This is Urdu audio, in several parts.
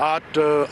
8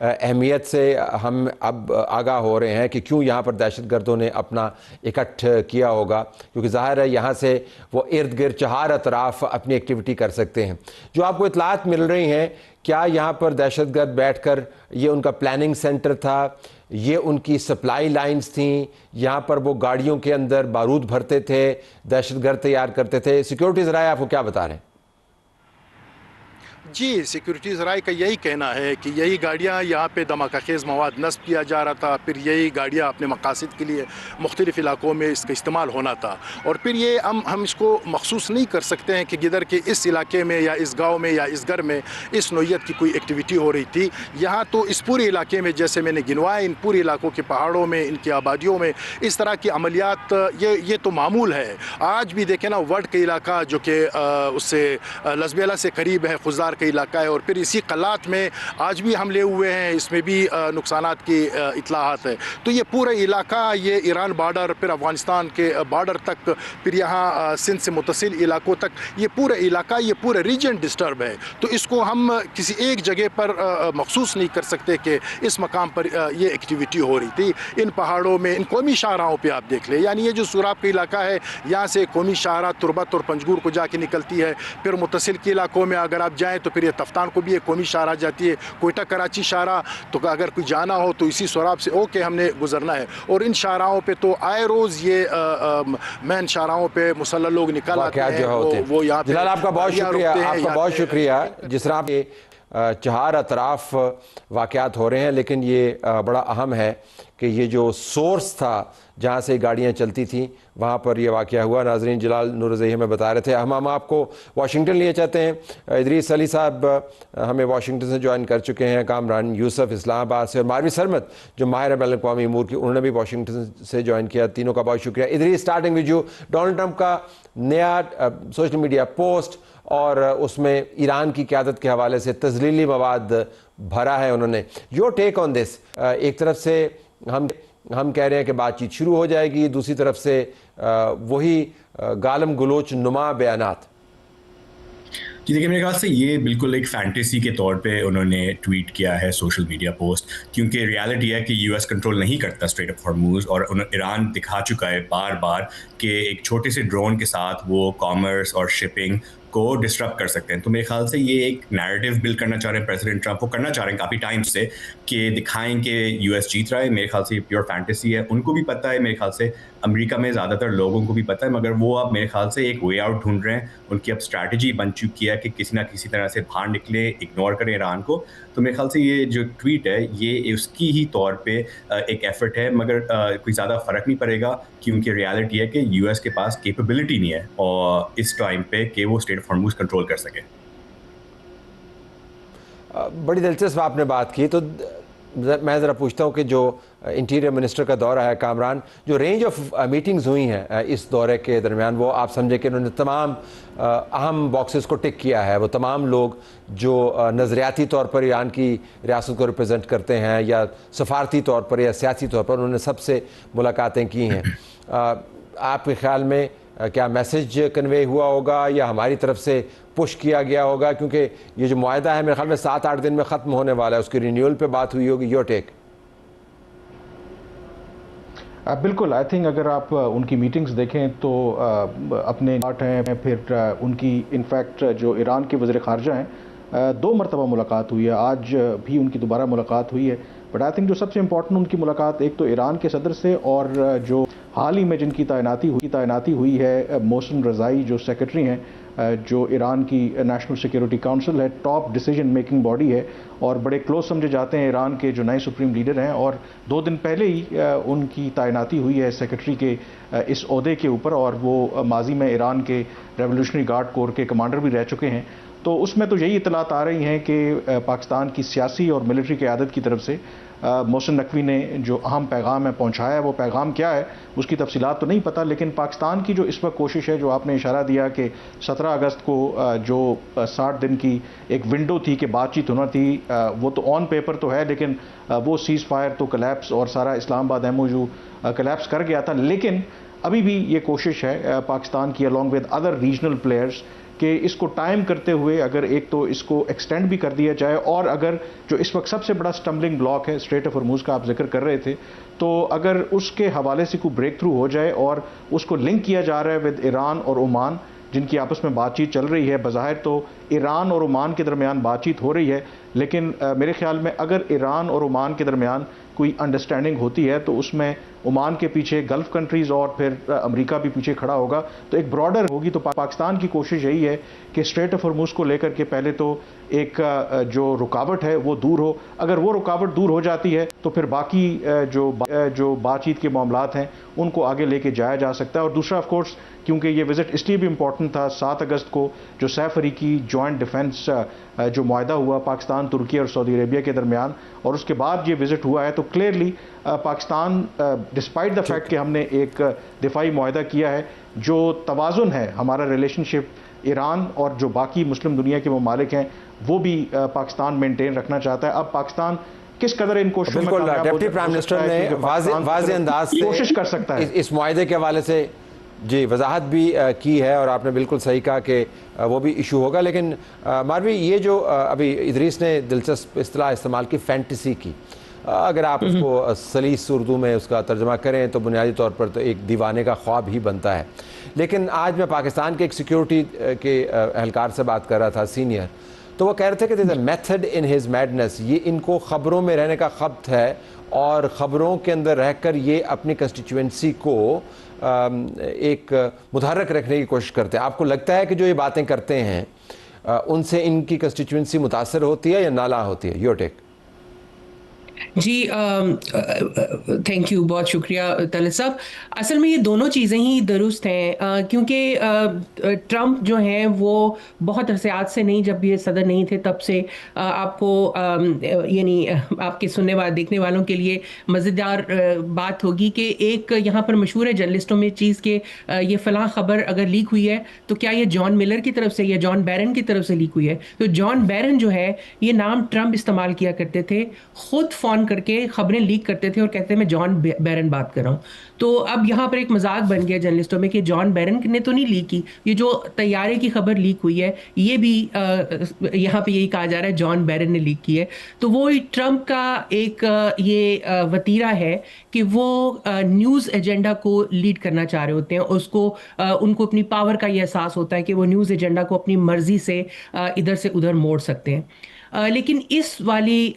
اہمیت سے ہم اب آگاہ ہو رہے ہیں کہ کیوں یہاں پر دہشت گردوں نے اپنا اکٹھ کیا ہوگا، کیونکہ ظاہر ہے یہاں سے وہ ارد گرد چہار اطراف اپنی ایکٹیویٹی کر سکتے ہیں۔ جو آپ کو اطلاعات مل رہی ہیں، کیا یہاں پر دہشت گرد بیٹھ کر یہ ان کا پلاننگ سینٹر تھا، یہ ان کی سپلائی لائنز تھیں، یہاں پر وہ گاڑیوں کے اندر بارود بھرتے تھے، دہشت گرد تیار کرتے تھے؟ سیکیورٹی ذرائع آپ کو کیا بتا رہے ہیں؟ جی، سیکیورٹی ذرائع کا یہی کہنا ہے کہ یہی گاڑیاں یہاں پہ دھماکہ خیز مواد نصب کیا جا رہا تھا، پھر یہی گاڑیاں اپنے مقاصد کے لیے مختلف علاقوں میں اس کا استعمال ہونا تھا، اور پھر یہ ہم اس کو مخصوص نہیں کر سکتے ہیں کہ گدر کے اس علاقے میں یا اس گاؤں میں یا اس گھر میں اس نوعیت کی کوئی ایکٹیویٹی ہو رہی تھی۔ یہاں تو اس پورے علاقے میں، جیسے میں نے گنوایا، ان پورے علاقوں کے پہاڑوں میں، ان کی آبادیوں میں اس طرح کی عملیات یہ تو معمول ہے۔ آج بھی دیکھیں نا، وڈ کا علاقہ جو کہ اس سے لسبیلا سے قریب ہے، خزدار کا علاقہ ہے، اور پھر اسی قلات میں آج بھی حملے ہوئے ہیں، اس میں بھی نقصانات کی اطلاعات ہے۔ تو یہ پورا علاقہ، یہ ایران بارڈر، پھر افغانستان کے بارڈر تک، پھر یہاں سندھ سے متصل علاقوں تک، یہ پورا علاقہ، یہ پورا ریجن ڈسٹرب ہے۔ تو اس کو ہم کسی ایک جگہ پر مخصوص نہیں کر سکتے کہ اس مقام پر یہ ایکٹیویٹی ہو رہی تھی۔ ان پہاڑوں میں، ان قومی شاہراہوں پہ آپ دیکھ لیں، یعنی یہ جو سوراب کا علاقہ ہے، یہاں سے قومی شاہراہ تربت اور پنجگور کو جا کے نکلتی ہے، پھر متصل کے علاقوں میں اگر آپ جائیں تو پھر یہ تفتان کو بھی ایک قومی شاہراہ جاتی ہے، کوئٹہ کراچی شاہراہ، تو اگر کوئی جانا ہو تو اسی سوراب سے اوکے ہم نے گزرنا ہے۔ اور ان شاہراہوں پہ تو آئے روز یہ مین شاہراہوں پہ مسلح لوگ نکل آتے ہیں، وہ یہاں پہ جلال آپ کا بہت شکریہ، آپ کا بہت شکریہ۔ جس طرح یہ چہار اطراف واقعات ہو رہے ہیں، لیکن یہ بڑا اہم ہے کہ یہ جو سورس تھا جہاں سے گاڑیاں چلتی تھیں، وہاں پر یہ واقعہ ہوا۔ ناظرین، جلال نورزئی ہمیں بتا رہے تھے۔ ہم آپ کو واشنگٹن لیے چاہتے ہیں۔ ادریس علی صاحب ہمیں واشنگٹن سے جوائن کر چکے ہیں، کامران یوسف اسلام آباد سے، اور ماروی سرمد جو ماہر بین الاقوامی امور کی، انہوں نے بھی واشنگٹن سے جوائن کیا۔ تینوں کا بہت شکریہ۔ Idrees, starting with you, Donald Trump کا نیا سوشل میڈیا پوسٹ، اور اس میں ایران کی قیادت کے حوالے سے تضلیلی مواد بھرا ہے انہوں نے۔ یور ٹیک آن دس؟ ایک طرف سے ہم کہہ رہے ہیں کہ بات چیت شروع ہو جائے گی، دوسری طرف سے وہی گالم گلوچ نما بیانات۔ جی دیکھیں، میرے خیال سے یہ بالکل ایک فینٹیسی کے طور پہ انہوں نے ٹویٹ کیا ہے سوشل میڈیا پوسٹ، کیونکہ ریالٹی ہے کہ یو ایس کنٹرول نہیں کرتا اسٹریٹ آف ہارموز، اور ایران دکھا چکا ہے بار بار کہ ایک چھوٹے سے ڈرون کے ساتھ وہ کامرس اور شپنگ کو ڈسٹرب کر سکتے ہیں۔ تو میرے خیال سے یہ ایک نیریٹو بلڈ کرنا چاہ رہے ہیں پریزیڈنٹ ٹرمپ، وہ کرنا چاہ رہے ہیں کافی ٹائم سے، کہ دکھائیں کہ یو ایس جیت رہا ہے۔ میرے خیال سے یہ پیور فینٹیسی ہے، ان کو بھی پتہ ہے، میرے خیال سے امریکہ میں زیادہ تر لوگوں کو بھی پتہ ہے، مگر وہ اب میرے خیال سے ایک وے آؤٹ ڈھونڈ رہے ہیں۔ ان کی اب اسٹریٹجی بن چکی ہے کہ کسی نہ کسی طرح سے باہر نکلے، اگنور کریں ایران کو۔ تو میرے خیال سے یہ جو ٹویٹ ہے، یہ اس کی ہی طور پہ ایک ایفرٹ ہے، مگر کوئی زیادہ فرق نہیں پڑے گا، کیونکہ ریالٹی ہے کہ یو ایس کے پاس کیپیبلٹی نہیں ہے اور اس ٹائم پہ کہ وہ اسٹیٹ آف ہارموز کنٹرول کر سکے۔ بڑی دلچسپ آپ نے بات کی، تو میں ذرا پوچھتا ہوں کہ جو انٹیریئر منسٹر کا دورہ ہے کامران، جو رینج آف میٹنگز ہوئی ہیں اس دورے کے درمیان، وہ آپ سمجھے کہ انہوں نے تمام اہم باکسز کو ٹک کیا ہے؟ وہ تمام لوگ جو نظریاتی طور پر ایران کی ریاست کو ریپرزینٹ کرتے ہیں، یا سفارتی طور پر یا سیاسی طور پر، انہوں نے سب سے ملاقاتیں کی ہیں۔ آپ کے خیال میں کیا میسج کنوے ہوا ہوگا، یا ہماری طرف سے پش کیا گیا ہوگا؟ کیونکہ یہ جو معاہدہ ہے میرے خیال میں 7-8 دن میں ختم ہونے والا ہے، اس کی رینیول پہ بات ہوئی ہوگی۔ Your take? بالکل، آئی تھنک اگر آپ ان کی میٹنگز دیکھیں تو اپنے آرٹ ہیں، پھر ان کی انفیکٹ جو ایران کے وزیر خارجہ ہیں، 2 مرتبہ ملاقات ہوئی ہے، آج بھی ان کی دوبارہ ملاقات ہوئی ہے۔ بٹ آئی تھنک جو سب سے امپورٹنٹ ان کی ملاقات ایک تو ایران کے صدر سے، اور جو حال ہی میں جن کی تعیناتی ہوئی ہے محسن رضائی جو سیکرٹری ہیں، جو ایران کی نیشنل سیکیورٹی کونسل ہے، ٹاپ ڈیسیجن میکنگ باڈی ہے، اور بڑے کلوز سمجھے جاتے ہیں ایران کے جو نئے سپریم لیڈر ہیں، اور 2 دن پہلے ہی ان کی تعیناتی ہوئی ہے سیکرٹری کے اس عہدے کے اوپر، اور وہ ماضی میں ایران کے ریولیوشنری گارڈ کور کے کمانڈر بھی رہ چکے ہیں۔ تو اس میں تو یہی اطلاعات آ رہی ہیں کہ پاکستان کی سیاسی اور ملٹری قیادت کی طرف سے محسن نقوی نے جو اہم پیغام ہے پہنچایا ہے۔ وہ پیغام کیا ہے اس کی تفصیلات تو نہیں پتہ، لیکن پاکستان کی جو اس وقت کوشش ہے، جو آپ نے اشارہ دیا کہ 17 اگست کو جو 60 دن کی ایک ونڈو تھی کہ بات چیت ہونا تھی، وہ تو آن پیپر تو ہے، لیکن وہ سیز فائر تو کلیپس، اور سارا اسلام آباد ایم او یو کلیپس کر گیا تھا۔ لیکن ابھی بھی یہ کوشش ہے پاکستان کی along with other regional players کہ اس کو ٹائم کرتے ہوئے اگر ایک تو اس کو ایکسٹینڈ بھی کر دیا جائے، اور اگر جو اس وقت سب سے بڑا سٹمبلنگ بلاک ہے اسٹریٹ آف ہرموز کا آپ ذکر کر رہے تھے، تو اگر اس کے حوالے سے کوئی بریک تھرو ہو جائے اور اس کو لنک کیا جا رہا ہے ود ایران اور عمان، جن کی آپس میں بات چیت چل رہی ہے، بظاہر تو ایران اور عمان کے درمیان بات چیت ہو رہی ہے، لیکن میرے خیال میں اگر ایران اور عمان کے درمیان کوئی انڈرسٹینڈنگ ہوتی ہے تو اس میں عمان کے پیچھے گلف کنٹریز اور پھر امریکہ بھی پیچھے کھڑا ہوگا، تو ایک براڈر ہوگی۔ تو پاکستان کی کوشش یہی ہے کہ اسٹریٹ آف ہرموز کو لے کر کے پہلے تو ایک جو رکاوٹ ہے وہ دور ہو، اگر وہ رکاوٹ دور ہو جاتی ہے تو پھر باقی جو بات چیت کے معاملات ہیں ان کو آگے لے کے جایا جا سکتا ہے۔ اور دوسرا آف کورس کیونکہ یہ وزٹ اس لیے بھی امپورٹنٹ تھا، 7 اگست کو جو سہ فریقی جوائنٹ ڈیفنس جو معاہدہ ہوا پاکستان، ترکی اور سعودی عربیہ کے درمیان، اور اس کے بعد یہ وزٹ ہوا ہے، تو clearly Pakistan despite the fact کہ ہم نے ایک دفاعی معاہدہ کیا ہے، جو توازن ہے ہمارا ریلیشن شپ ایران اور جو باقی مسلم دنیا کے ممالک ہیں وہ بھی پاکستان مینٹین رکھنا چاہتا ہے۔ اب پاکستان کس قدر ان کوششوں میں بالکل ڈپٹی پرائم منسٹر نے واضح انداز سے کوشش کر سکتا ہے اس معاہدے کے حوالے سے جی وضاحت بھی کی ہے، اور آپ نے بالکل صحیح کہا کہ وہ بھی ایشو ہوگا۔ لیکن ماروی، یہ جو ابھی ادریس نے دلچسپ اصطلاح استعمال کی فینٹیسی کی، اگر آپ اس کو سلیس اردو میں اس کا ترجمہ کریں تو بنیادی طور پر تو ایک دیوانے کا خواب ہی بنتا ہے۔ لیکن آج میں پاکستان کے ایک سیکیورٹی کے اہلکار سے بات کر رہا تھا سینئر، تو وہ کہہ رہے تھے کہ there is a method in his madness, یہ ان کو خبروں میں رہنے کا خبت ہے اور خبروں کے اندر رہ کر یہ اپنی کنسٹیچوئنسی کو ایک متحرک رکھنے کی کوشش کرتے ہیں۔ آپ کو لگتا ہے کہ جو یہ باتیں کرتے ہیں ان سے ان کی کنسٹیچوئنسی متاثر ہوتی ہے یا نالا ہوتی ہے؟ Your take. جی تھینک یو، بہت شکریہ طلعت صاحب۔ اصل میں یہ دونوں چیزیں ہی درست ہیں، کیونکہ ٹرمپ جو ہیں وہ بہت عرصات سے نہیں، جب یہ صدر نہیں تھے تب سے آپ کو یعنی آپ کے سننے والے دیکھنے والوں کے لیے مزیدار بات ہوگی کہ ایک یہاں پر مشہور ہے جرنلسٹوں میں چیز کہ یہ فلاں خبر اگر لیک ہوئی ہے تو کیا یہ جان ملر کی طرف سے یا جان بیرن کی طرف سے لیک ہوئی ہے؟ تو جان بیرن جو ہے یہ نام ٹرمپ استعمال کیا کرتے تھے، خود فون کر کے خبریں لیک کرتے تھے اور کہتے ہیں میں جان بیرن بات کر رہا ہوں۔ تو اب یہاں پر ایک مذاق بن گیا جرنلسٹوں میں کہ جان بیرن نے تو نہیں لیک کی، یہ جو طیارے کی خبر لیک ہوئی ہے یہ بھی یہاں پہ یہی کہا جا رہا ہے جان بیرن نے لیک کی ہے۔ تو وہ ٹرمپ کا ایک یہ وتیرہ ہے کہ وہ نیوز ایجنڈا کو لیڈ کرنا چاہ رہے ہوتے ہیں، اس کو ان کو اپنی پاور کا یہ احساس ہوتا ہے کہ وہ نیوز ایجنڈا کو اپنی مرضی سے ادھر سے ادھر موڑ سکتے ہیں۔ لیکن اس والی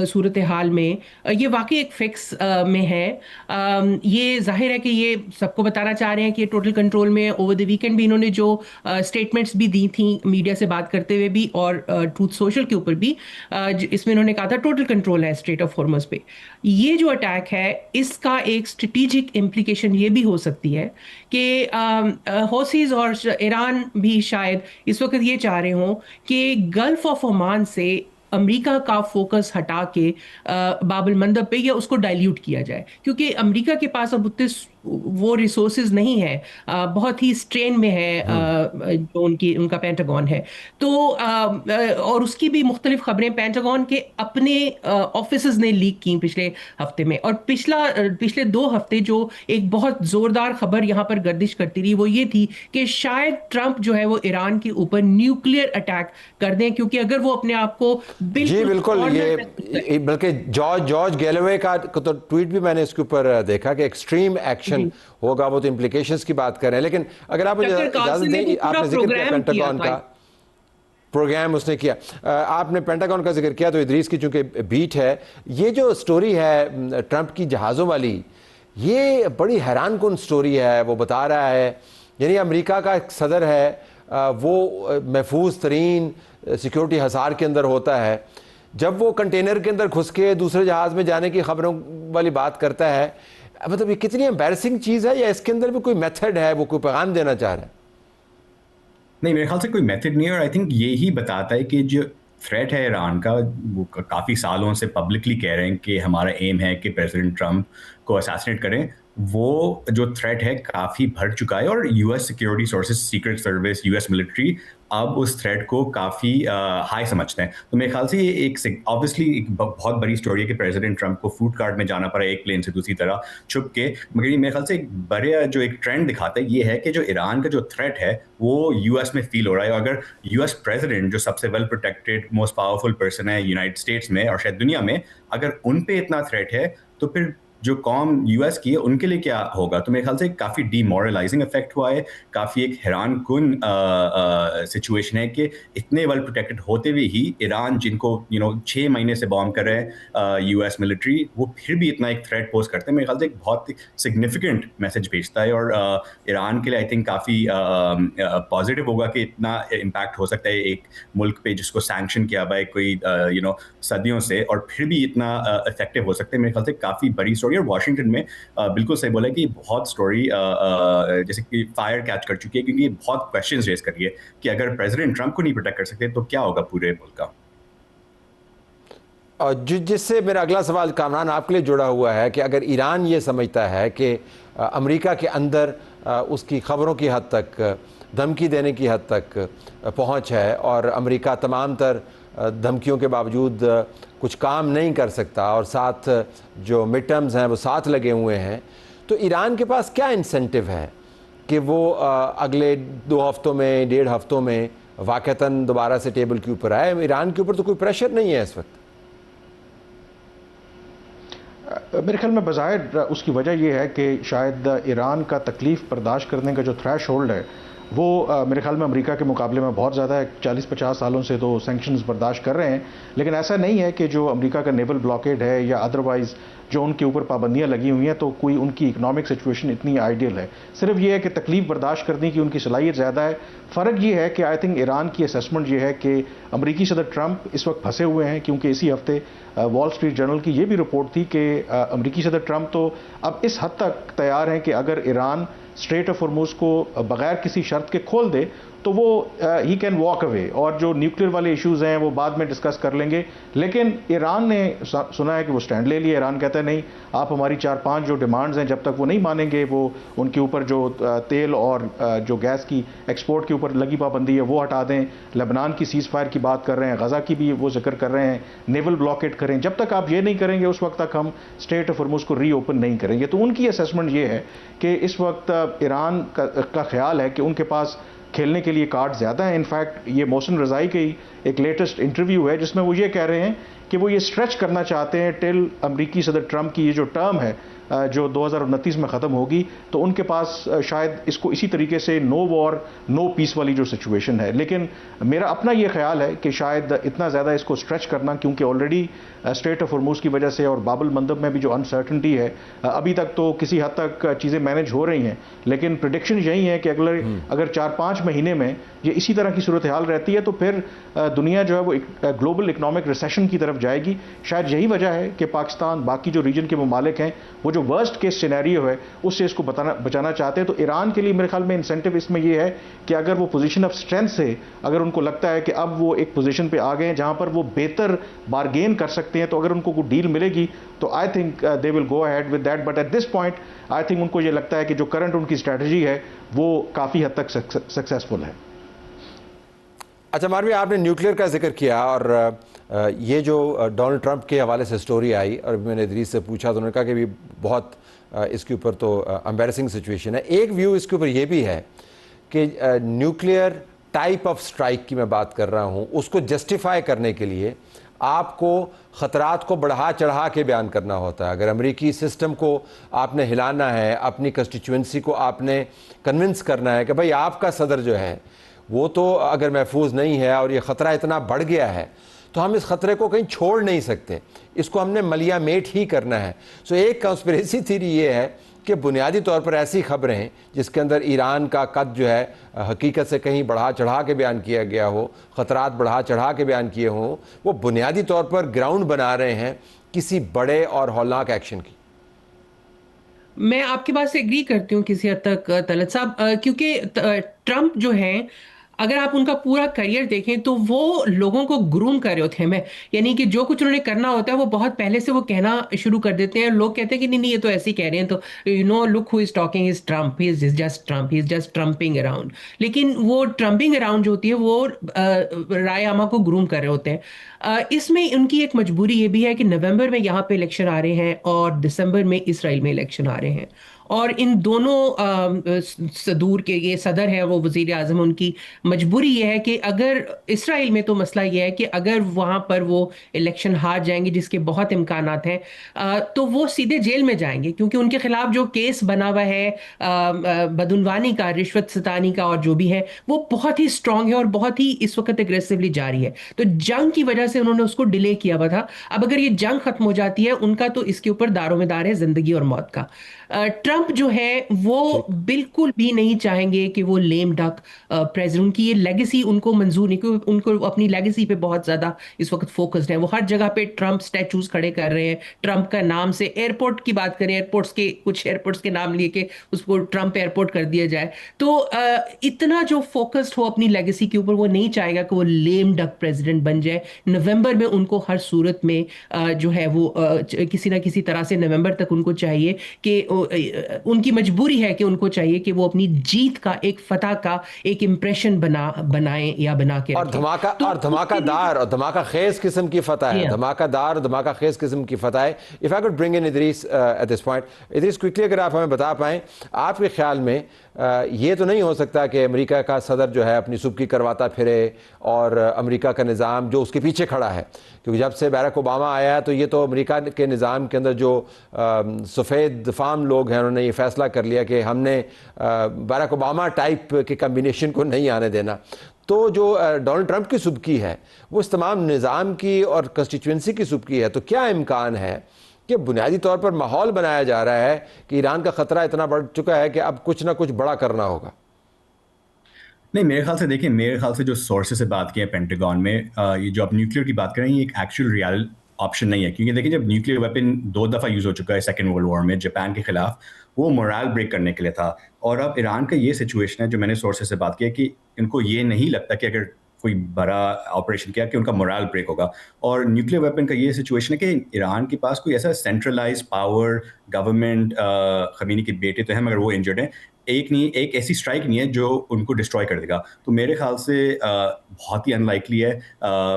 صورتحال میں یہ واقعی ایک فکس میں ہے۔ یہ ظاہر ہے کہ یہ سب کو بتانا چاہ رہے ہیں کہ یہ ٹوٹل کنٹرول میں۔ اوور دی ویکینڈ بھی انہوں نے جو اسٹیٹمنٹس بھی دی تھیں میڈیا سے بات کرتے ہوئے بھی اور ٹروتھ سوشل کے اوپر بھی، اس میں انہوں نے کہا تھا ٹوٹل کنٹرول ہے اسٹریٹ آف ہارمز پہ۔ یہ جو اٹیک ہے اس کا ایک اسٹریٹجک امپلیکیشن یہ بھی ہو سکتی ہے کہ حوثیز اور ایران بھی شاید اس وقت یہ چاہ رہے ہوں کہ گلف آف عمان سے امریکہ کا فوکس ہٹا کے باب المندب پہ یا اس کو ڈائلیوٹ کیا جائے، کیونکہ امریکہ کے پاس اب اتنے وہ ریسورسز نہیں ہے، بہت ہی اسٹرین میں ہے جو ان کا پینٹاگون ہے۔ تو اور اس کی بھی مختلف خبریں پینٹاگون کے اپنے آفیسز نے لیک کی پچھلے ہفتے میں، اور پچھلے 2 ہفتے جو ایک بہت زوردار خبر یہاں پر گردش کرتی رہی وہ یہ تھی کہ شاید ٹرمپ جو ہے وہ ایران کے اوپر نیوکلیئر اٹیک کر دیں، کیونکہ اگر وہ اپنے آپ کو جی بالکل، یہ بلکہ جارج گیلوے کا تو ٹویٹ بھی میں نے اس کے اوپر دیکھا کہ ایکسٹریم ایکشن ہوگا، وہ تو امپلیکیشنز کی بات کر رہے ہیں۔ لیکن اگر آپ مجھے اجازت دیں، آپ نے ذکر کیا پینٹاگون کا پروگرام اس نے کیا، آپ نے پینٹاگون کا ذکر کیا تو ادریس کی چونکہ بیٹ ہے، یہ جو سٹوری ہے ٹرمپ کی جہازوں والی، یہ بڑی حیران کن سٹوری ہے۔ وہ بتا رہا ہے یعنی امریکہ کا ایک صدر ہے، وہ محفوظ ترین سیکیورٹی حصار کے اندر ہوتا ہے، جب وہ کنٹینر کے اندر گھس کے دوسرے جہاز میں جانے کی خبروں والی بات کرتا ہے، مطلب یہ کتنی امبیرسنگ چیز ہے، یا اس کے اندر بھی کوئی میتھڈ ہے، وہ کوئی پیغام دینا چاہ رہا ہے؟ نہیں، میرے خیال سے کوئی میتھڈ نہیں ہے، اور آئی تھنک یہی بتاتا ہے کہ جو تھریٹ ہے ایران کا، وہ کافی سالوں سے پبلکلی کہہ رہے ہیں کہ ہمارا ایم ہے کہ پریزیڈنٹ ٹرمپ کو اساسینیٹ کریں، وہ جو تھریٹ ہے کافی بڑھ چکا ہے, اور US security sources, secret service, US military اب اس تھریٹ کو کافی ہائی سمجھتے ہیں. تو میرے خیال سے یہ ایک آبویسلی ایک بہت بڑی اسٹوری ہے کہ پریزیڈنٹ ٹرمپ کو فوڈ کارٹ میں جانا پڑا ایک پلین سے دوسری طرح چھپ کے, مگر یہ میرے خیال سے ایک بڑے جو ایک ٹرینڈ دکھاتا ہے یہ ہے کہ جو ایران کا جو تھریٹ ہے وہ US میں فیل ہو رہا ہے. اور اگر US پریزیڈنٹ جو سب سے well protected most powerful person ہے یونائٹڈ اسٹیٹس میں اور شاید دنیا میں, اگر ان پہ اتنا تھریٹ ہے تو پھر جو قوم US کی ہے ان کے لیے کیا ہوگا. تو میرے خیال سے کافی ڈی مورلائزنگ افیکٹ ہوا ہے, کافی ایک حیران کن سچویشن ہے کہ اتنے ویل پروٹیکٹڈ ہوتے ہوئے ہی ایران جن کو 6 مہینے سے بام کر رہے ہیں US ملٹری, وہ پھر بھی اتنا ایک تھریٹ پوز کرتے ہیں. میرے خیال سے ایک بہت سگنیفیکنٹ میسج بھیجتا ہے, اور ایران کے لیے آئی تھنک کافی پازیٹیو ہوگا کہ اتنا امپیکٹ ہو سکتا ہے ایک ملک پہ جس کو سینکشن کیا ہوا ہے کوئی صدیوں سے, اور پھر بھی اتنا افیکٹو ہو سکتے ہیں. میرے خیال سے کافی بڑی اسٹوری, اور واشنگٹن میں بالکل صحیح بولا کہ بہت اسٹوری جیسے کہ فائر کیچ کر چکی ہے, کیونکہ یہ بہت کویشچنز ریز کر رہی ہے کہ اگر پریزیڈنٹ ٹرمپ کو نہیں پروٹیکٹ کر سکتے تو کیا ہوگا پورے ملک کا. اور جس سے میرا اگلا سوال کامران آپ کے لیے جڑا ہوا ہے کہ اگر ایران یہ سمجھتا ہے کہ امریکہ کے اندر اس کی خبروں کی حد تک, دھمکی دینے کی حد تک پہنچ ہے اور امریکہ تمام تر دھمکیوں کے باوجود کچھ کام نہیں کر سکتا, اور ساتھ جو مڈ ٹرمز ہیں وہ ساتھ لگے ہوئے ہیں, تو ایران کے پاس کیا انسینٹیو ہے کہ وہ اگلے 2 ہفتوں میں 1.5 ہفتوں میں واقعتاً دوبارہ سے ٹیبل کے اوپر آئے؟ ایران کے اوپر تو کوئی پریشر نہیں ہے اس وقت. میرے خیال میں بظاہر اس کی وجہ یہ ہے کہ شاید ایران کا تکلیف برداشت کرنے کا جو تھریش ہولڈ ہے وہ میرے خیال میں امریکہ کے مقابلے میں بہت زیادہ ہے. 40-50 سالوں سے تو سینکشنز برداشت کر رہے ہیں, لیکن ایسا نہیں ہے کہ جو امریکہ کا نیول بلاکیڈ ہے یا ادروائز جو ان کے اوپر پابندیاں لگی ہوئی ہیں تو کوئی ان کی اکنامک سچویشن اتنی آئیڈیل ہے. صرف یہ ہے کہ تکلیف برداشت کرنے کی ان کی صلاحیت زیادہ ہے. فرق یہ ہے کہ آئی تھنک ایران کی اسیسمنٹ یہ ہے کہ امریکی صدر ٹرمپ اس وقت پھنسے ہوئے ہیں, کیونکہ اسی ہفتے وال اسٹریٹ جرنل کی یہ بھی رپورٹ تھی کہ امریکی صدر ٹرمپ تو اب اس حد تک تیار ہیں کہ اگر ایران اسٹریٹ آف ہرمز کو بغیر کسی شرط کے کھول دے تو وہ ہی کین واک اوے, اور جو نیوکلیر والے ایشوز ہیں وہ بعد میں ڈسکس کر لیں گے. لیکن ایران نے سنا ہے کہ وہ سٹینڈ لے لیا. ایران کہتا ہے نہیں, آپ ہماری 4-5 جو ڈیمانڈز ہیں جب تک وہ نہیں مانیں گے, وہ ان کے اوپر جو تیل اور جو گیس کی ایکسپورٹ کے اوپر لگی پابندی ہے وہ ہٹا دیں, لبنان کی سیز فائر کی بات کر رہے ہیں, غزہ کی بھی وہ ذکر کر رہے ہیں, نیول بلاکیڈ کریں. جب تک آپ یہ نہیں کریں گے اس وقت تک ہم اسٹریٹ آف ہرمز کو ری اوپن نہیں کریں گے. تو ان کی اسیسمنٹ یہ ہے کہ اس وقت ایران کا خیال ہے کہ ان کے پاس کھیلنے کے لیے کارڈ زیادہ ہیں. انفیکٹ یہ محسن رضائی کی ایک لیٹسٹ انٹرویو ہے جس میں وہ یہ کہہ رہے ہیں کہ وہ یہ اسٹریچ کرنا چاہتے ہیں ٹل امریکی صدر ٹرمپ کی یہ جو ٹرم ہے جو 2029 میں ختم ہوگی, تو ان کے پاس شاید اس کو اسی طریقے سے نو وار نو پیس والی جو سچویشن ہے. لیکن میرا اپنا یہ خیال ہے کہ شاید اتنا زیادہ اس کو اسٹریچ کرنا, کیونکہ آلریڈی اسٹریٹ آف ہرمز کی وجہ سے اور باب المندب میں بھی جو انسرٹنٹی ہے, ابھی تک تو کسی حد تک چیزیں مینیج ہو رہی ہیں, لیکن پریڈکشن یہی ہے کہ اگر 4-5 مہینے میں یہ اسی طرح کی صورتحال رہتی ہے تو پھر دنیا جو ہے وہ گلوبل اکنامک ریسیشن کی طرف جائے گی. شاید یہی وجہ ہے کہ پاکستان, باقی جو ریجن کے ممالک ہیں, وہ جو ورسٹ کیس سینیریو ہے اس سے اس کو بچانا چاہتے ہیں. تو ایران کے لیے میرے خیال میں انسینٹیو اس میں یہ ہے کہ اگر وہ پوزیشن آف اسٹرینتھ سے, اگر ان کو لگتا ہے کہ اب وہ ایک پوزیشن پہ آ گئے ہیں جہاں پر وہ بہتر بارگین کر سکتے ہیں, تو اگر ان کو کوئی ڈیل ملے گی تو I think they will go ahead with that. But at this point I think ان کو یہ لگتا ہے کہ جو کرنٹ ان کی اسٹریٹجی ہے وہ کافی حد تک سکسیسفل ہے. اچھا ماروی, آپ نے نیوکلیر کا ذکر کیا, اور یہ جو ڈونلڈ ٹرمپ کے حوالے سے سٹوری آئی اور میں نے ادریس سے پوچھا تو انہوں نے کہا کہ بھی بہت اس کے اوپر تو امبیرسنگ سچویشن ہے. ایک ویو اس کے اوپر یہ بھی ہے کہ نیوکلیر ٹائپ آف سٹرائک کی میں بات کر رہا ہوں, اس کو جسٹیفائی کرنے کے لیے آپ کو خطرات کو بڑھا چڑھا کے بیان کرنا ہوتا ہے. اگر امریکی سسٹم کو آپ نے ہلانا ہے, اپنی کنسٹیچوئنسی کو آپ نے کنونس کرنا ہے کہ بھائی آپ کا صدر جو ہے وہ تو اگر محفوظ نہیں ہے اور یہ خطرہ اتنا بڑھ گیا ہے تو ہم اس خطرے کو کہیں چھوڑ نہیں سکتے, اس کو ہم نے ملیا میٹ ہی کرنا ہے. سو ایک کنسپریسی تھیوری یہ ہے کہ بنیادی طور پر ایسی خبریں ہیں جس کے اندر ایران کا قد جو ہے حقیقت سے کہیں بڑھا چڑھا کے بیان کیا گیا ہو, خطرات بڑھا چڑھا کے بیان کیے ہوں, وہ بنیادی طور پر گراؤنڈ بنا رہے ہیں کسی بڑے اور ہولناک ایکشن کی. میں آپ کی بات سے ایگری کرتی ہوں کسی حد تک طلعت صاحب, کیونکہ ٹرمپ جو ہیں اگر آپ ان کا پورا کریئر دیکھیں تو وہ لوگوں کو گروم کر رہے ہوتے ہیں، یعنی کہ جو کچھ انہوں نے کرنا ہوتا ہے وہ بہت پہلے سے وہ کہنا شروع کر دیتے ہیں. لوگ کہتے ہیں کہ نہیں یہ تو ایسے ہی کہہ رہے ہیں، تو look who is talking is Trump, he is just Trump, he is just trumping around. لیکن وہ ٹرمپنگ اراؤنڈ جو ہوتی ہے وہ رائے عامہ کو گروم کر رہے ہوتے ہیں. اس میں ان کی ایک مجبوری یہ بھی ہے کہ نومبر میں یہاں پہ الیکشن آ رہے ہیں اور دسمبر میں اسرائیل میں الیکشن آ رہے ہیں، اور ان دونوں صدور کے یہ صدر ہیں وہ وزیر اعظم، ان کی مجبوری یہ ہے کہ اگر اسرائیل میں تو مسئلہ یہ ہے کہ اگر وہاں پر وہ الیکشن ہار جائیں گے، جس کے بہت امکانات ہیں، تو وہ سیدھے جیل میں جائیں گے، کیونکہ ان کے خلاف جو کیس بنا ہوا ہے بدعنوانی کا، رشوت ستانی کا اور جو بھی ہے، وہ بہت ہی اسٹرانگ ہے اور بہت ہی اس وقت اگریسولی جاری ہے. تو جنگ کی وجہ سے انہوں نے اس کو ڈیلے کیا ہوا تھا. اب اگر یہ جنگ ختم ہو جاتی ہے ان کا تو اس کے اوپر دار و مدار ہے زندگی اور موت کا. ٹرمپ جو ہے وہ بالکل بھی نہیں چاہیں گے کہ وہ لیم ڈک پریزیڈنٹ کی یہ لیگیسی ان کو منظور نہیں، کیونکہ ان کو اپنی لیگیسی پہ بہت زیادہ اس وقت فوکسڈ ہے. وہ ہر جگہ پہ ٹرمپ سٹیچوز کھڑے کر رہے ہیں، ٹرمپ کا نام سے ایئرپورٹ کی بات کریں، ایئرپورٹس کے کچھ ایئرپورٹس کے نام لیے کہ اس کو ٹرمپ ایئرپورٹ کر دیا جائے. تو اتنا جو فوکسڈ ہو اپنی لیگیسی کے اوپر، وہ نہیں چاہے گا کہ وہ لیم ڈک پریزیڈنٹ بن جائے. نومبر میں ان کو ہر صورت میں جو ہے وہ کسی نہ کسی طرح سے نومبر تک ان کو چاہیے کہ ان کی مجبوری ہے کہ ان کو چاہیے کہ وہ اپنی جیت کا ایک فتح کا ایک امپریشن بنائیں یا بنا کے اور دھماکہ خیز قسم کی فتح ہے، دھماکہ دار اور دھماکہ خیز قسم کی فتح ہے. If I could bring in Idris at this point. Idris, quickly اگر آپ ہمیں بتا پائیں، آپ کے خیال میں یہ تو نہیں ہو سکتا کہ امریکہ کا صدر جو ہے اپنی سبکی کرواتا پھرے اور امریکہ کا نظام جو اس کے پیچھے کھڑا ہے، کیونکہ جب سے بیرک اوباما آیا ہے تو یہ تو امریکہ کے نظام کے اندر جو سفید فام لوگ ہیں انہوں نے یہ فیصلہ کر لیا کہ ہم نے بیرک اوباما ٹائپ کے کمبینیشن کو نہیں آنے دینا. تو جو ڈونلڈ ٹرمپ کی سبکی ہے وہ اس تمام نظام کی اور کنسٹیچوئنسی کی سبکی ہے. تو کیا امکان ہے کہ بنیادی طور پر ماحول بنایا جا رہا ہے کہ ایران کا خطرہ اتنا بڑھ چکا ہے کہ اب کچھ نہ کچھ بڑا کرنا ہوگا؟ نہیں، میرے خیال سے دیکھیں، میرے خیال سے جو سورسز سے بات کی ہے پینٹاگون میں، یہ جو آپ نیوکلیئر کی بات کر رہے ہیں یہ ایک ایکچوئل ریئل آپشن نہیں ہے. کیونکہ دیکھیں جب نیوکلیئر ویپن 2 دفعہ یوز ہو چکا ہے سیکنڈ ورلڈ وار میں جاپان کے خلاف، وہ مورال بریک کرنے کے لیے تھا. اور اب ایران کا یہ سچویشن ہے جو میں نے سورسز سے بات کی ہے کہ ان کو یہ نہیں لگتا کہ اگر کوئی بڑا آپریشن کیا کہ ان کا مورال بریک ہوگا. اور نیوکلیئر ویپن کا یہ سچویشن ہے کہ ایران کے پاس کوئی ایسا سینٹرلائز پاور گورنمنٹ، خمینی کے بیٹے تو ہیں مگر وہ انجرڈ ہیں، ایک ایسی اسٹرائک نہیں ہے جو ان کو ڈسٹروائے کر دے گا. تو میرے خیال سے بہت ہی ان لائکلی ہے.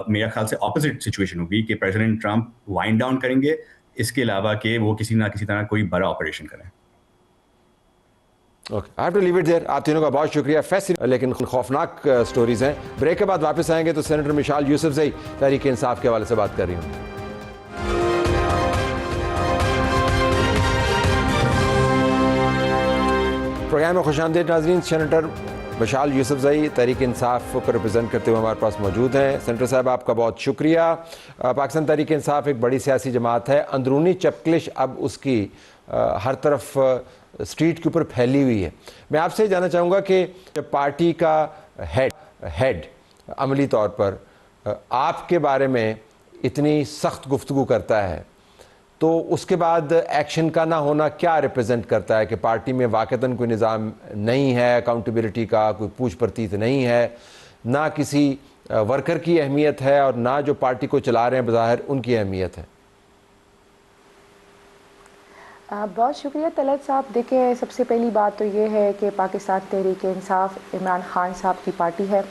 میرا خیال سے اپوزٹ سچویشن ہوگی کہ پریزیڈنٹ ٹرمپ وائنڈ ڈاؤن کریں گے، اس کے علاوہ کہ وہ کسی نہ کسی طرح کوئی بڑا آپریشن کریں. Okay, I have to leave it there. آپ تینوں کا بہت شکریہ. لیکن خوفناک سٹوریز ہیں. بریک کے بعد واپس آئیں گے تو سینیٹر مشال یوسفزئی تحریک انصاف کے حوالے سے بات کر رہی ہوں. پروگرام میں خوش آمدید ناظرین. سینیٹر مشال یوسفزئی تحریک انصاف کو ریپرزینٹ کرتے ہوئے ہمارے پاس موجود ہیں. سینیٹر صاحب آپ کا بہت شکریہ. پاکستان تحریک انصاف ایک بڑی سیاسی جماعت ہے، اندرونی چپکلش اب اس کی ہر طرف اسٹریٹ کے اوپر پھیلی ہوئی ہے. میں آپ سے جاننا چاہوں گا کہ جب پارٹی کا ہیڈ عملی طور پر آپ کے بارے میں اتنی سخت گفتگو کرتا ہے تو اس کے بعد ایکشن کا نہ ہونا کیا ریپرزینٹ کرتا ہے؟ کہ پارٹی میں واقعتاً کوئی نظام نہیں ہے اکاؤنٹیبلٹی کا، کوئی پوچھ پرتیت نہیں ہے، نہ کسی ورکر کی اہمیت ہے اور نہ جو پارٹی کو چلا رہے ہیں بظاہر ان کی اہمیت ہے. بہت شکریہ طلعت صاحب. دیکھیں، سب سے پہلی بات تو یہ ہے کہ پاکستان تحریک انصاف عمران خان صاحب کی پارٹی ہے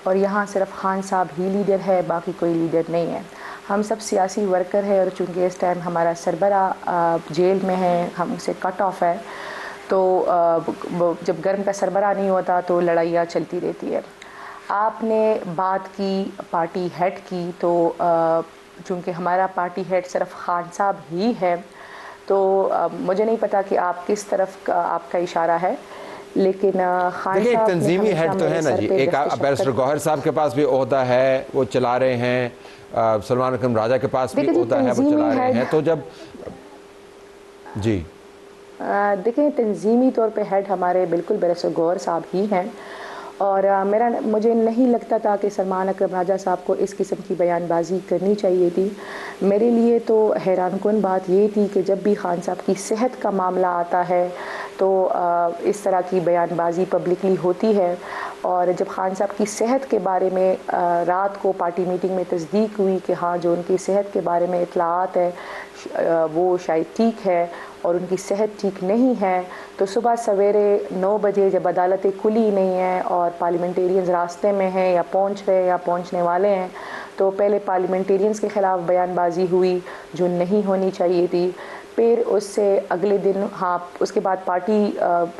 اور یہاں صرف خان صاحب ہی لیڈر ہے، باقی کوئی لیڈر نہیں ہے. ہم سب سیاسی ورکر ہیں اور چونکہ اس ٹائم ہمارا سربراہ جیل میں ہے، ہم اسے کٹ آف ہے، تو جب گرم کا سربراہ نہیں ہوتا تو لڑائیاں چلتی رہتی ہے. آپ نے بات کی پارٹی ہیڈ کی، تو چونکہ ہمارا پارٹی ہیڈ صرف خان صاحب ہی ہے تو مجھے نہیں پتا کہ آپ کس طرف آپ کا اشارہ ہے، لیکن خان دیکھیں صاحب ایک تنظیمی ہیڈ تو ہے نا جی. ایک بیرسٹر گوہر صاحب کے پاس بھی عہدہ ہے، وہ چلا رہے ہیں. سلمان اکرم راجہ کے پاس بھی عہدہ ہے، وہ چلا رہے ہیں. تو جب جی دیکھیں تنظیمی طور پہ ہیڈ ہمارے بالکل بیرسٹر گوہر صاحب ہی ہیں، اور مجھے نہیں لگتا تھا کہ سلمان اکرم راجہ صاحب کو اس قسم کی بیان بازی کرنی چاہیے تھی. میرے لیے تو حیران کن بات یہ تھی کہ جب بھی خان صاحب کی صحت کا معاملہ آتا ہے تو اس طرح کی بیان بازی پبلکلی ہوتی ہے، اور جب خان صاحب کی صحت کے بارے میں رات کو پارٹی میٹنگ میں تصدیق ہوئی کہ ہاں جو ان کی صحت کے بارے میں اطلاعات ہے وہ شاید ٹھیک ہے اور ان کی صحت ٹھیک نہیں ہے، تو صبح سویرے 9 بجے جب عدالتیں کھلی نہیں ہیں اور پارلیمنٹیرینز راستے میں ہیں یا پہنچ رہے ہیں یا پہنچنے والے ہیں، تو پہلے پارلیمنٹیرینز کے خلاف بیان بازی ہوئی جو نہیں ہونی چاہیے تھی. پھر اس سے اگلے دن اس کے بعد پارٹی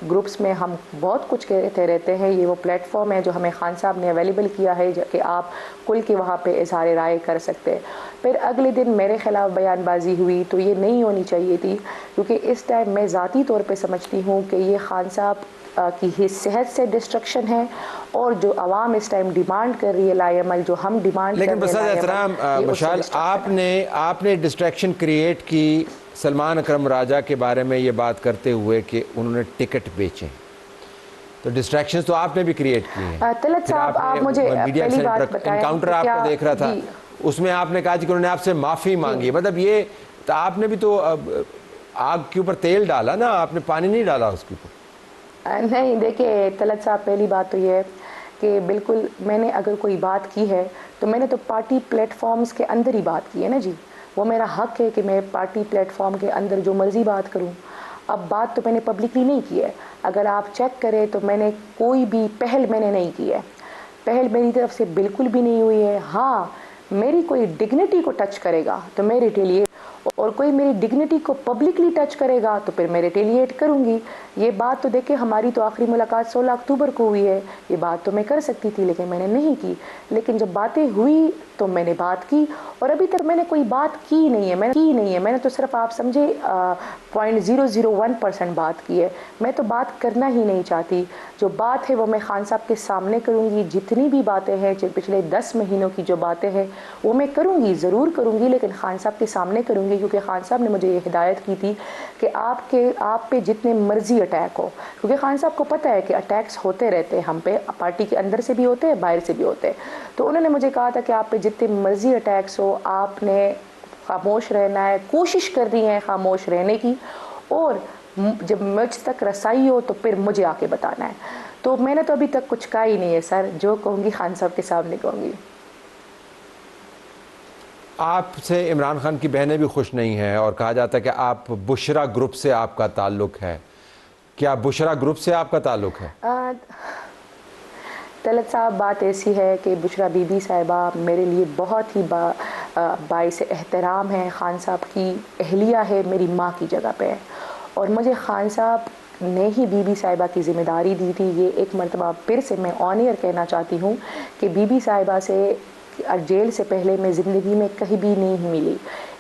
گروپس میں ہم بہت کچھ کہتے رہتے ہیں. یہ وہ پلیٹ فارم ہے جو ہمیں خان صاحب نے اویلیبل کیا ہے کہ آپ کھل کے وہاں پہ اظہار رائے کر سکتے. پھر اگلے دن میرے خلاف بیان بازی ہوئی تو یہ نہیں ہونی چاہیے تھی، کیونکہ اس ٹائم میں ذاتی طور پہ سمجھتی ہوں کہ یہ خان صاحب کی صحت سے ڈسٹرکشن ہے، اور جو عوام اس ٹائم ڈیمانڈ کر رہی ہے لائے عمل جو ہم ڈیمانڈ کر رہے ہیں. لیکن بسا احترام مشال، آپ نے ڈسٹریکشن کریٹ کی سلمان اکرم راجہ کے بارے میں یہ بات کرتے ہوئے کہ انہوں نے ٹکٹ بیچے، تو ڈسٹریکشنز تو آپ نے بھی کریٹ کی ہیں. طلعت صاحب آپ مجھے پہلی بات بتائیں، انکاؤنٹر آپ کو دیکھ رہا تھا، اس میں آپ نے کہا کہ انہوں نے آپ سے معافی مانگی. مطلب یہ تو آپ نے بھی تو آگ کے اوپر تیل ڈالا نا، آپ نے پانی نہیں ڈالا اس کے اوپر. نہیں دیکھیے طلعت صاحب، پہلی بات تو یہ ہے کہ بالکل میں نے اگر کوئی بات کی ہے تو میں نے تو پارٹی پلیٹ فارمز کے اندر ہی بات کی ہے نا جی. وہ میرا حق ہے کہ میں پارٹی پلیٹ فارم کے اندر جو مرضی بات کروں. اب بات تو میں نے پبلکلی نہیں کی ہے، اگر آپ چیک کریں تو میں نے کوئی بھی پہل میں نے نہیں کی ہے، پہل میری طرف سے بالکل بھی نہیں ہوئی ہے. ہاں میری کوئی ڈگنیٹی کو ٹچ کرے گا تو میں ریٹیلیٹ، اور کوئی میری ڈگنیٹی کو پبلکلی ٹچ کرے گا تو پھر میں ریٹیلیٹ کروں گی. یہ بات تو دیکھیں ہماری تو آخری ملاقات 16 اکتوبر کو ہوئی ہے، یہ بات تو میں کر سکتی تھی لیکن میں نے نہیں کی. لیکن جب باتیں ہوئی تو میں نے بات کی، اور ابھی تک میں نے کوئی بات کی نہیں ہے. میں نے تو صرف آپ سمجھے 0.001% بات کی ہے. میں تو بات کرنا ہی نہیں چاہتی. جو بات ہے وہ میں خان صاحب کے سامنے کروں گی. جتنی بھی باتیں ہیں پچھلے 10 مہینوں کی جو باتیں ہیں وہ میں کروں گی، ضرور کروں گی، لیکن خان صاحب کے سامنے کروں گی، کیونکہ خان صاحب نے مجھے یہ ہدایت کی تھی کہ آپ پہ جتنے مرضی اٹیک ہو، کیونکہ خان صاحب کو پتہ ہے کہ اٹیکس ہوتے رہتے ہیں ہم پہ، پارٹی کے اندر سے بھی ہوتے ہیں باہر سے بھی ہوتے ہیں. تو انہوں نے مجھے کہا تھا کہ آپ پہ جتنے مرضی اٹیکس ہو آپ نے خاموش رہنا ہے، کوشش کرنی ہے خاموش رہنے کی، اور جب مجھ تک رسائی ہو تو پھر مجھے آ کے بتانا ہے. تو میں نے تو ابھی تک کچھ کہا ہی نہیں ہے سر، جو کہوں گی خان صاحب کے سامنے کہوں گی. آپ سے عمران خان کی بہنیں بھی خوش نہیں ہیں اور کہا جاتا ہے کہ آپ بشرا گروپ سے آپ کا تعلق ہے. کیا بشرا گروپ سے آپ کا تعلق ہے؟ طلعت صاحب بات ایسی ہے کہ بشرا بی بی صاحبہ میرے لیے بہت ہی باعث احترام ہے. خان صاحب کی اہلیہ ہے، میری ماں کی جگہ پہ ہے، اور مجھے خان صاحب نے ہی بی بی صاحبہ کی ذمہ داری دی تھی. یہ ایک مرتبہ پھر سے میں آن ایئر کہنا چاہتی ہوں کہ بی بی صاحبہ سے جیل سے پہلے میں زندگی میں کہیں بھی نہیں ملی.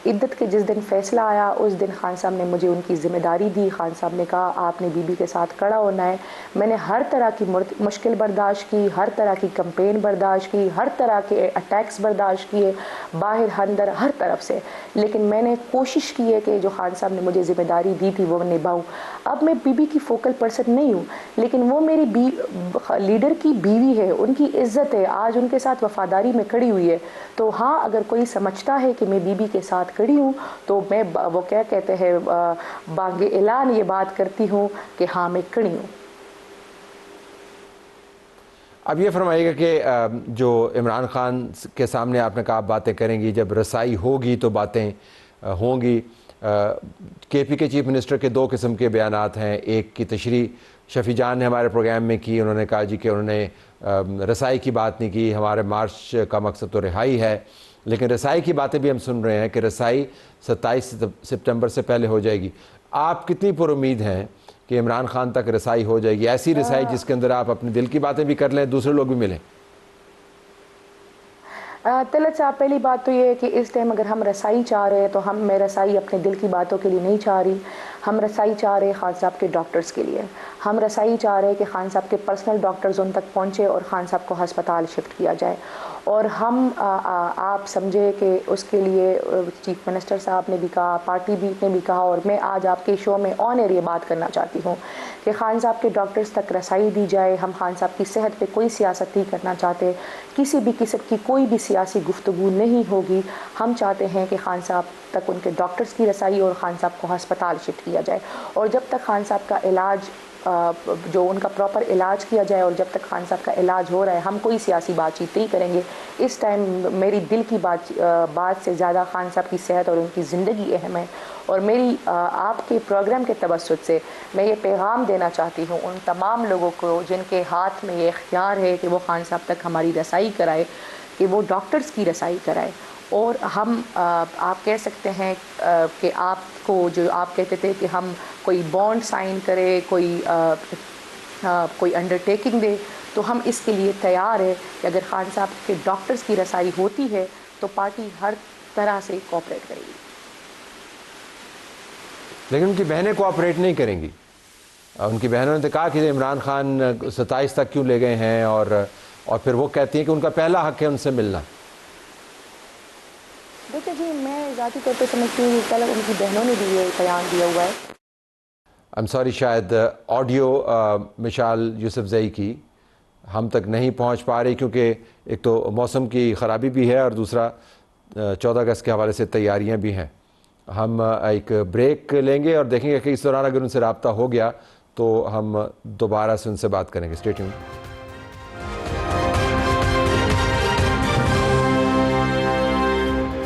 عدت کے جس دن فیصلہ آیا اس دن خان صاحب نے مجھے ان کی ذمہ داری دی. خان صاحب نے کہا آپ نے بی بی کے ساتھ کھڑا ہونا ہے. میں نے ہر طرح کی مشکل برداشت کی، ہر طرح کی کمپین برداشت کی، ہر طرح کے اٹیکس برداشت کیے، باہر اندر ہر طرف سے، لیکن میں نے کوشش کی ہے کہ جو خان صاحب نے مجھے ذمہ داری دی تھی وہ نبھاؤں. اب میں بی بی کی فوکل پرسن نہیں ہوں، لیکن وہ میری لیڈر کی بیوی ہے، ان کی عزت ہے، آج ان کے ساتھ وفاداری میں کھڑی ہوئی ہے. تو ہاں اگر کوئی سمجھتا ہے کہ میں بی بی کے ساتھ کھڑی ہوں تو میں وہ کیا کہتے ہیں بانگ اعلان یہ بات کرتی ہوں کہ ہاں میں کھڑی ہوں. اب یہ فرمائیے گا کہ جو عمران خان کے سامنے آپ نے کہا باتیں کریں گی، جب رسائی ہوگی تو باتیں ہوں گی. کے پی کے چیف منسٹر کے 2 قسم کے بیانات ہیں. ایک کی تشریح شفیع جان نے ہمارے پروگرام میں کی، انہوں نے کہا جی کہ انہوں نے رسائی کی بات نہیں کی، ہمارے مارچ کا مقصد تو رہائی ہے. لیکن رسائی کی باتیں بھی ہم سن رہے ہیں کہ رسائی 27 سپتمبر سے پہلے ہو جائے گی. آپ کتنی پر امید ہیں کہ عمران خان تک رسائی ہو جائے گی، ایسی رسائی جس کے اندر آپ اپنے دل کی باتیں بھی کر لیں، دوسرے لوگ بھی ملیں؟ طلعت صاحب پہلی بات تو یہ ہے کہ اس ٹائم اگر ہم رسائی چاہ رہے ہیں تو میں رسائی اپنے دل کی باتوں کے لیے نہیں چاہ رہی. ہم رسائی چاہ رہے ہیں خان صاحب کے ڈاکٹرز کے لیے. ہم رسائی چاہ رہے ہیں کہ خان صاحب کے پرسنل ڈاکٹرز ان تک پہنچے اور خان صاحب کو ہسپتال شفٹ کیا جائے. اور ہم آپ سمجھے کہ اس کے لیے چیف منسٹر صاحب نے بھی کہا، پارٹی نے بھی کہا، اور میں آج آپ کے شو میں آن ایئر یہ بات کرنا چاہتی ہوں کہ خان صاحب کے ڈاکٹرز تک رسائی دی جائے. ہم خان صاحب کی صحت پہ کوئی سیاست نہیں کرنا چاہتے، کسی بھی قسم کی کوئی بھی سیاسی گفتگو نہیں ہوگی. ہم چاہتے ہیں کہ خان صاحب تک ان کے ڈاکٹرز کی رسائی اور خان صاحب کو ہسپتال شفٹ کیا جائے. اور جب تک خان صاحب کا علاج جو ان کا پراپر علاج کیا جائے، اور جب تک خان صاحب کا علاج ہو رہا ہے ہم کوئی سیاسی بات چیت نہیں کریں گے. اس ٹائم میری دل کی بات سے زیادہ خان صاحب کی صحت اور ان کی زندگی اہم ہے. اور میری آپ کے پروگرام کے توسط سے میں یہ پیغام دینا چاہتی ہوں ان تمام لوگوں کو جن کے ہاتھ میں یہ اختیار ہے کہ وہ خان صاحب تک ہماری رسائی کرائے، کہ وہ ڈاکٹرز کی رسائی کرائے. اور ہم آپ کہہ سکتے ہیں کہ آپ کو جو آپ کہتے تھے کہ ہم کوئی بانڈ سائن کرے، کوئی انڈرٹیکنگ دے، تو ہم اس کے لیے تیار ہے کہ اگر خان صاحب کے ڈاکٹرز کی رسائی ہوتی ہے تو پارٹی ہر طرح سے کوآپریٹ کرے گی. لیکن ان کی بہنیں کوآپریٹ نہیں کریں گی. ان کی بہنوں نے کہا کہ عمران خان 27 تک کیوں لے گئے ہیں، اور پھر وہ کہتی ہیں کہ ان کا پہلا حق ہے ان سے ملنا. دیکھیں جی، میں ذاتی طور پہ سمجھتی ہوں کہ کل ان کی بہنوں نے بھی یہ بیان دیا ہوا ہے. سوری، شاید آڈیو مشال یوسف زئی کی ہم تک نہیں پہنچ پا رہی، کیونکہ ایک تو موسم کی خرابی بھی ہے اور دوسرا 14 اگست کے حوالے سے تیاریاں بھی ہیں. ہم ایک بریک لیں گے اور دیکھیں گے کہ اس دوران اگر ان سے رابطہ ہو گیا تو ہم دوبارہ سے ان سے بات کریں گے. Stay tune.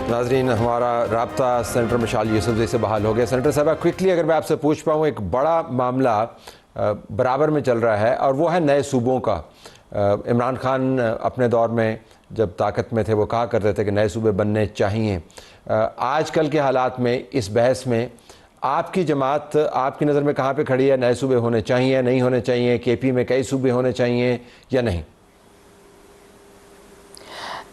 ناظرین، ہمارا رابطہ سینیٹر مشال یوسف زئی سے بحال ہو گیا. سینیٹر صاحبہ، کوئکلی اگر میں آپ سے پوچھ پاؤں، ایک بڑا معاملہ برابر میں چل رہا ہے اور وہ ہے نئے صوبوں کا. عمران خان اپنے دور میں جب طاقت میں تھے وہ کہا کرتے تھے کہ نئے صوبے بننے چاہیے. آج کل کے حالات میں اس بحث میں آپ کی جماعت آپ کی نظر میں کہاں پہ کھڑی ہے؟ نئے صوبے ہونے چاہیے، نہیں ہونے چاہیے؟ کے پی میں کئی صوبے ہونے چاہیے یا نہیں؟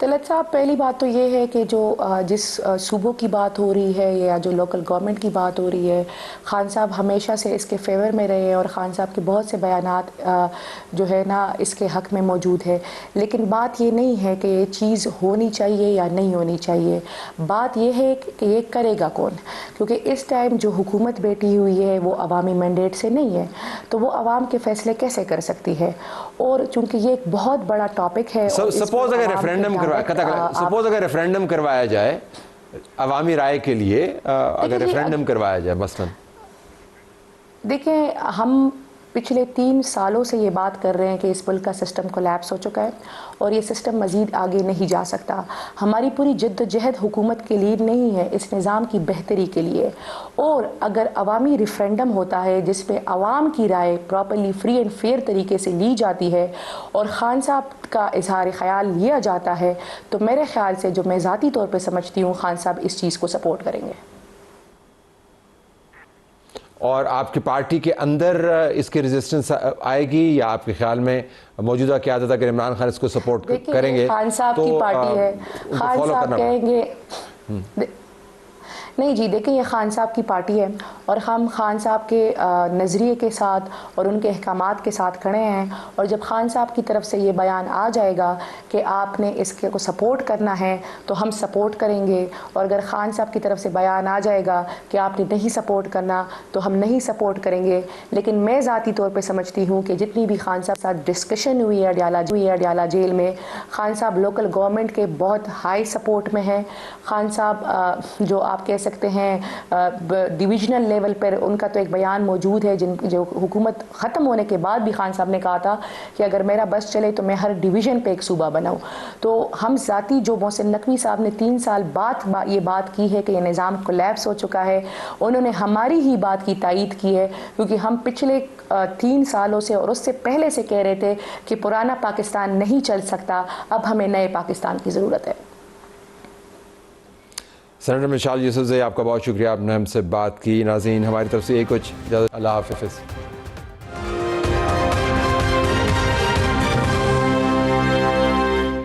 طلعت صاحب، پہلی بات تو یہ ہے کہ جو جس صوبوں کی بات ہو رہی ہے یا جو لوکل گورنمنٹ کی بات ہو رہی ہے، خان صاحب ہمیشہ سے اس کے فیور میں رہے ہیں اور خان صاحب کے بہت سے بیانات جو ہے نا اس کے حق میں موجود ہے. لیکن بات یہ نہیں ہے کہ یہ چیز ہونی چاہیے یا نہیں ہونی چاہیے. بات یہ ہے کہ یہ کرے گا کون، کیونکہ اس ٹائم جو حکومت بیٹھی ہوئی ہے وہ عوامی مینڈیٹ سے نہیں ہے، تو وہ عوام کے فیصلے کیسے کر سکتی ہے؟ اور چونکہ یہ ایک بہت بڑا ٹاپک ہے. سپوز اگر ریفرینڈم کروایا جائے عوامی رائے کے لیے، اگر ریفرینڈم کروایا جائے مثلا، دیکھیں ہم پچھلے 3 سالوں سے یہ بات کر رہے ہیں کہ اس ملک کا سسٹم کولیپس ہو چکا ہے اور یہ سسٹم مزید آگے نہیں جا سکتا. ہماری پوری جد و جہد حکومت کے لیے نہیں ہے، اس نظام کی بہتری کے لیے. اور اگر عوامی ریفرینڈم ہوتا ہے جس پہ عوام کی رائے پراپرلی فری اینڈ فیئر طریقے سے لی جاتی ہے اور خان صاحب کا اظہار خیال لیا جاتا ہے، تو میرے خیال سے جو میں ذاتی طور پہ سمجھتی ہوں خان صاحب اس چیز کو سپورٹ کریں گے. اور آپ کی پارٹی کے اندر اس کی ریزسٹنس آئے گی یا آپ کے خیال میں موجودہ قیادت اگر عمران خان اس کو سپورٹ کریں گے؟ خان صاحب کی پارٹی ہے، خان صاحب کہیں گے نہیں جی. دیکھیں یہ خان صاحب کی پارٹی ہے اور ہم خان صاحب کے نظریے کے ساتھ اور ان کے احکامات کے ساتھ کھڑے ہیں. اور جب خان صاحب کی طرف سے یہ بیان آ جائے گا کہ آپ نے اس کو سپورٹ کرنا ہے تو ہم سپورٹ کریں گے. اور اگر خان صاحب کی طرف سے بیان آ جائے گا کہ آپ نے نہیں سپورٹ کرنا تو ہم نہیں سپورٹ کریں گے. لیکن میں ذاتی طور پہ سمجھتی ہوں کہ جتنی بھی خان صاحب ساتھ ڈسکشن ہوئی ہے اڈیالہ جیل میں، خان صاحب لوکل گورنمنٹ کے بہت ہائی سپورٹ میں ہیں. خان صاحب جو آپ کہہ سکتے ہیں ڈویژنل لیول پر ان کا تو ایک بیان موجود ہے جو حکومت ختم ہونے کے بعد بھی خان صاحب نے کہا تھا کہ اگر میرا بس چلے تو میں ہر ڈویژن پہ ایک صوبہ بناؤں. تو ہم ذاتی جو محسن نقوی صاحب نے 3 سال بعد یہ بات کی ہے کہ یہ نظام کولیپس ہو چکا ہے، انہوں نے ہماری ہی بات کی تائید کی ہے، کیونکہ ہم پچھلے 3 سالوں سے اور اس سے پہلے سے کہہ رہے تھے کہ پرانا پاکستان نہیں چل سکتا، اب ہمیں نئے پاکستان کی ضرورت ہے. سینیٹر مشال یوسف زئی، آپ کا بہت شکریہ، آپ نے ہم سے بات کی. ناظرین، ہماری طرف سے یہ کچھ. اللہ حافظ.